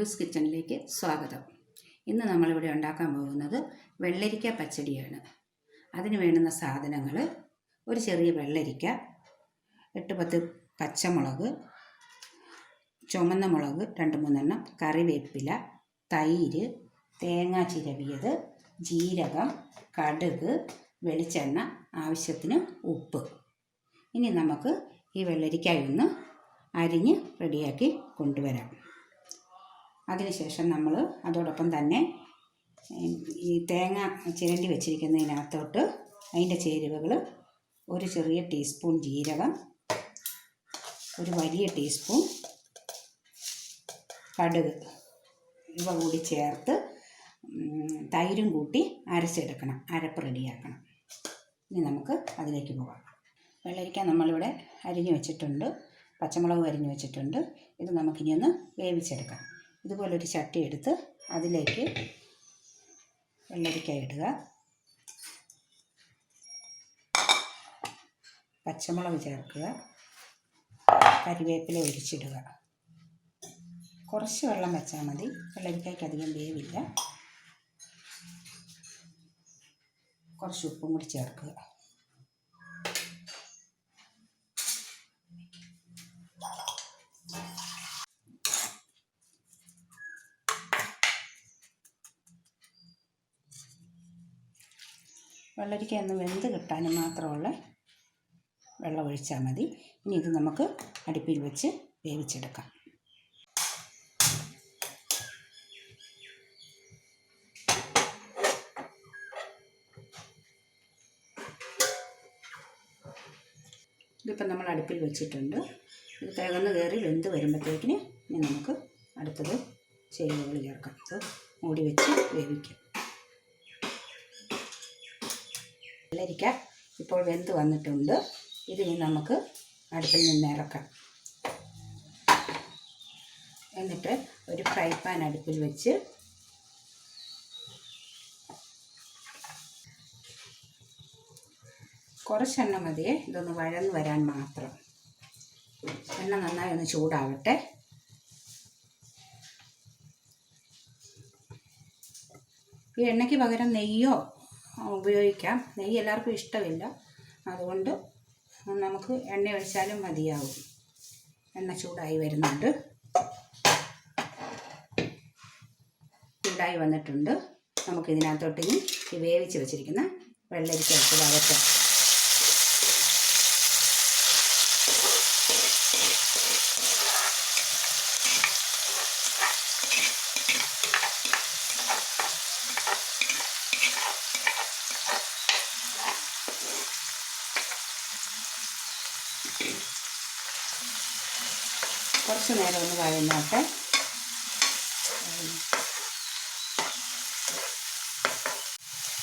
സുലൂസ് കിച്ചണിലേക്ക് സ്വാഗതം. ഇന്ന് നമ്മളിവിടെ ഉണ്ടാക്കാൻ പോകുന്നത് വെള്ളരിക്ക പച്ചടിയാണ്. അതിന് വേണ്ടുന്ന സാധനങ്ങൾ: ഒരു ചെറിയ വെള്ളരിക്ക, 8-10 പച്ചമുളക്, ചുമന്ന മുളക് 2-3 കറിവേപ്പില, തൈര്, തേങ്ങ ചിരവിയത്, ജീരകം, കടുക്, വെളിച്ചെണ്ണ, ആവശ്യത്തിന് ഉപ്പ്. ഇനി നമുക്ക് ഈ വെള്ളരിക്കായി ഒന്ന് അരിഞ്ഞ് റെഡിയാക്കി കൊണ്ടുവരാം. അതിനുശേഷം നമ്മൾ അതോടൊപ്പം തന്നെ ഈ തേങ്ങ ചിരണ്ടി വെച്ചിരിക്കുന്നതിനകത്തോട്ട് അതിൻ്റെ ചേരുവകൾ: ഒരു ചെറിയ ടീസ്പൂൺ ജീരകം, ഒരു വലിയ ടീസ്പൂൺ കടുക്, ഇവ കൂടി ചേർത്ത് തൈരും കൂട്ടി അരച്ചെടുക്കണം, അരപ്പ് റെഡിയാക്കണം. ഇനി നമുക്ക് അതിലേക്ക് പോകാം. വെള്ളരിക്ക നമ്മളിവിടെ അരിഞ്ഞു വെച്ചിട്ടുണ്ട്, പച്ചമുളക് അരിഞ്ഞു വെച്ചിട്ടുണ്ട്. ഇത് നമുക്കിനി ഒന്ന് വേവിച്ചെടുക്കാം. ഇതുപോലൊരു ചട്ടി എടുത്ത് അതിലേക്ക് വെള്ളരിക്ക ഇടുക, പച്ചമുളക് ചേർക്കുക, കറിവേപ്പില ഒഴിച്ചിടുക. കുറച്ച് വെള്ളം വെച്ചാൽ മതി, വെള്ളരിക്കയ്ക്ക് അധികം വേവില്ല. കുറച്ച് ഉപ്പും കൂടി ചേർക്കുക. വെള്ളരിക്ക ഒന്ന് വെന്ത് കിട്ടാനും മാത്രമുള്ള വെള്ളം ഒഴിച്ചാൽ മതി. ഇനി ഇത് നമുക്ക് അടുപ്പിൽ വെച്ച് വേവിച്ചെടുക്കാം. ഇതിപ്പോൾ നമ്മൾ അടുപ്പിൽ വെച്ചിട്ടുണ്ട്. ഇത് തികന്ന് കയറി വെന്ത് വരുമ്പോഴത്തേക്കിന് ഇനി നമുക്ക് അടുത്തത് ചേരുവകൾ ചേർക്കാം. ഇത് മൂടി വെച്ച് വേവിക്കാം. വെള്ളരിക്ക ഇപ്പോൾ വെന്ത് വന്നിട്ടുണ്ട്. ഇതിനി നമുക്ക് അടുപ്പിൽ നിന്ന് ഇറക്കാം. എന്നിട്ട് ഒരു ഫ്രൈ പാൻ അടുപ്പിൽ വെച്ച് കുറച്ചെണ്ണ മതിയേ, ഇതൊന്ന് വഴന്ന് വരാൻ മാത്രം. എണ്ണ നന്നായി ഒന്ന് ചൂടാവട്ടെ. ഈ എണ്ണയ്ക്ക് പകരം നെയ്യോ ഉപയോഗിക്കാം. നെയ്യ് എല്ലാവർക്കും ഇഷ്ടമില്ല, അതുകൊണ്ട് നമുക്ക് എണ്ണ ഒഴിച്ചാലും മതിയാവും. എണ്ണ ചൂടായി വരുന്നുണ്ട്, ചൂടായി വന്നിട്ടുണ്ട്. നമുക്കിതിനകത്തോട്ട് ഇനി ഈ വേവിച്ച് വെച്ചിരിക്കുന്ന വെള്ളരിക്ക ഇട്ട് വഴറ്റാം. കുറച്ച് നേരം ഒന്ന് വഴന്നോട്ടെ.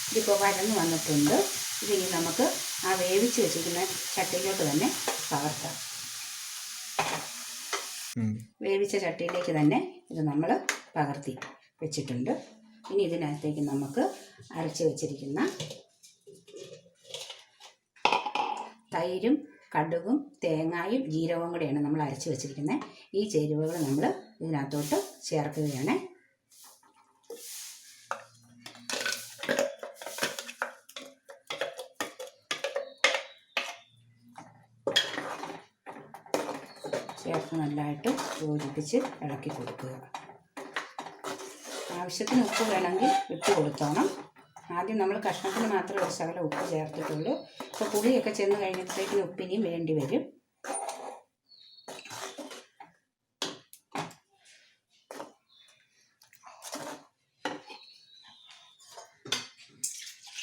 ഇതിപ്പോൾ വഴന്ന് വന്നിട്ടുണ്ട്. ഇതിനി നമുക്ക് ആ വേവിച്ച് വെച്ചിരിക്കുന്ന ചട്ടിയിലോട്ട് തന്നെ പകർത്താം. വേവിച്ച ചട്ടിയിലേക്ക് തന്നെ ഇത് നമ്മൾ പകർത്തി വെച്ചിട്ടുണ്ട്. ഇനി ഇതിനകത്തേക്ക് നമുക്ക് അരച്ച് വെച്ചിരിക്കുന്ന തൈരും കടുകും തേങ്ങായും ജീരകവും കൂടെയാണ് നമ്മൾ അരച്ച് വെച്ചിരിക്കുന്നത്. ഈ ചേരുവകൾ നമ്മൾ ഇതിനകത്തോട്ട് ചേർക്കുകയാണ്. ചേർത്ത് നല്ലതായിട്ട് യോജിപ്പിച്ച് ഇളക്കി കൊടുക്കുക. ആവശ്യത്തിന് ഉപ്പ് വേണമെങ്കിൽ ഇട്ട് കൊടുത്തോണം. ആദ്യം നമ്മൾ കഷ്ണത്തിന് മാത്രമേ ഒരു ശകലം ഉപ്പ് ചേർത്തിട്ടുള്ളൂ. ഇപ്പോൾ പുളിയൊക്കെ ചെന്ന് കഴിഞ്ഞപ്പോഴത്തേക്കിന് ഉപ്പിനിയും വേണ്ടി വരും.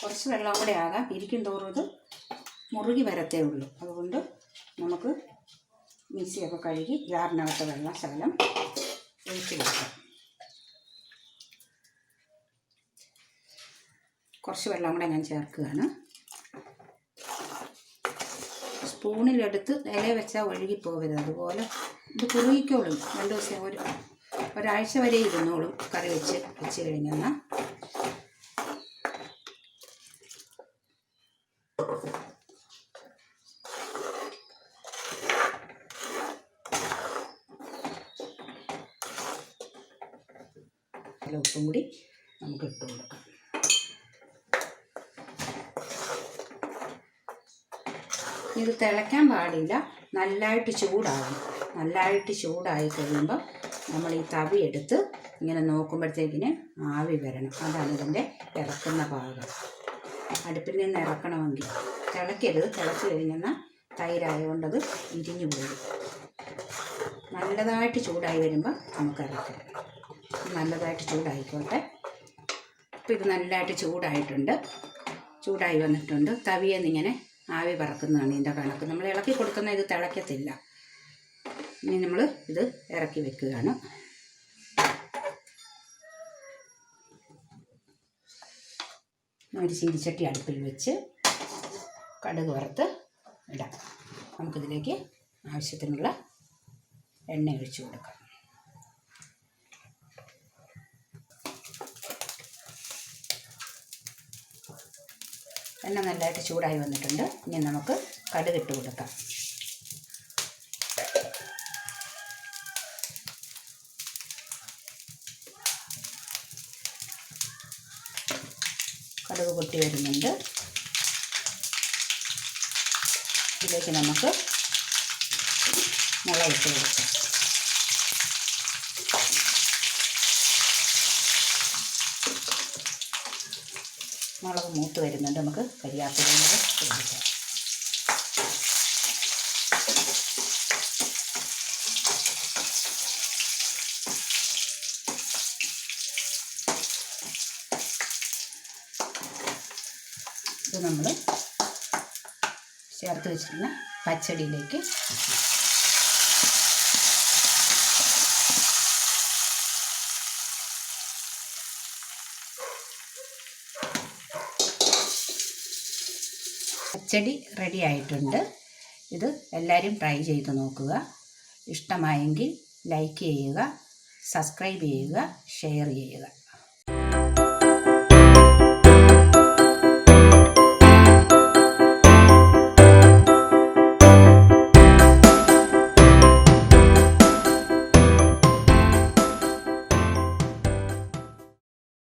കുറച്ച് വെള്ളം കൂടെ ആകാം, ഇരിക്കും തോറും ഇത് മുറുകി വരത്തേ ഉള്ളൂ. അതുകൊണ്ട് നമുക്ക് മിക്സിയൊക്കെ കഴുകി ജാറിനകത്ത് വെള്ളം ശകലം ഒഴിച്ച് കൊടുക്കാം. കുറച്ച് വെള്ളം കൂടെ ഞാൻ ചേർക്കുകയാണ്. സ്പൂണിലെടുത്ത് ഇല വെച്ചാൽ ഒഴുകിപ്പോകരുത്, അതുപോലെ ഇത് കുറുകിക്കോളും. 2 ദിവസം ഒരാഴ്ച വരെ ഇരുന്നോളും കറി വെച്ച് കഴിഞ്ഞാൽ. ഉപ്പും കൂടി നമുക്ക് ഇട്ട് കൊടുക്കാം. ഇത് തിളയ്ക്കാൻ പാടില്ല, നല്ലതായിട്ട് ചൂടാകണം. നല്ലതായിട്ട് ചൂടായി കഴിയുമ്പോൾ നമ്മൾ ഈ തവി എടുത്ത് ഇങ്ങനെ നോക്കുമ്പോഴത്തേക്കിന് ആവി വരണം. അതാണ് ഇതിൻ്റെ ഇറക്കുന്ന പാകം. അടുപ്പിൽ നിന്ന് ഇറക്കണമെങ്കിൽ തിളയ്ക്കരുത്. തിളച്ച് കഴിഞ്ഞാൽ തൈരായതുകൊണ്ടത് ഇരിഞ്ഞു പോകും. നല്ലതായിട്ട് ചൂടായി വരുമ്പോൾ നമുക്ക് ഇറക്കാം. നല്ലതായിട്ട് ചൂടായിക്കോട്ടെ. അപ്പോൾ ഇത് നല്ലതായിട്ട് ചൂടായി വന്നിട്ടുണ്ട്. തവിയിൽ നിന്നിങ്ങനെ ആവി പറക്കുന്നതാണ് ഇതിൻ്റെ കണക്ക്. നമ്മൾ ഇളക്കി കൊടുക്കുന്ന ഇത് തിളയ്ക്കത്തില്ല. ഇനി നമ്മൾ ഇത് ഇറക്കി വെക്കുകയാണ്. ഒരു ചീനിച്ചട്ടി അടുപ്പിൽ വെച്ച് കടുക് വറുത്ത് ഇടാം. നമുക്കിതിലേക്ക് ആവശ്യത്തിനുള്ള എണ്ണ ഒഴിച്ചു കൊടുക്കാം. എണ്ണ നല്ലതായിട്ട് ചൂടായി വന്നിട്ടുണ്ട്. ഇനി നമുക്ക് കടുക് ഇട്ട് കൊടുക്കാം. കടുക് പൊട്ടി വരുന്നുണ്ട്. ഇതിലേക്ക് നമുക്ക് മുളക് ഇട്ട് കൊടുക്കാം. മുളക് മൂത്ത് വരുന്നുണ്ട്. നമുക്ക് കരിയാപ്പിലയും കൂടെ കൊടുക്കാം. ഇത് നമ്മൾ ചേർത്ത് വെച്ചിരുന്ന പച്ചടിയിലേക്ക് പച്ചടി റെഡി ആയിട്ടുണ്ട്. ഇത് എല്ലാവരും ട്രൈ ചെയ്ത് നോക്കുക. ഇഷ്ടമായെങ്കിൽ ലൈക്ക് ചെയ്യുക, സബ്സ്ക്രൈബ് ചെയ്യുക, ഷെയർ ചെയ്യുക.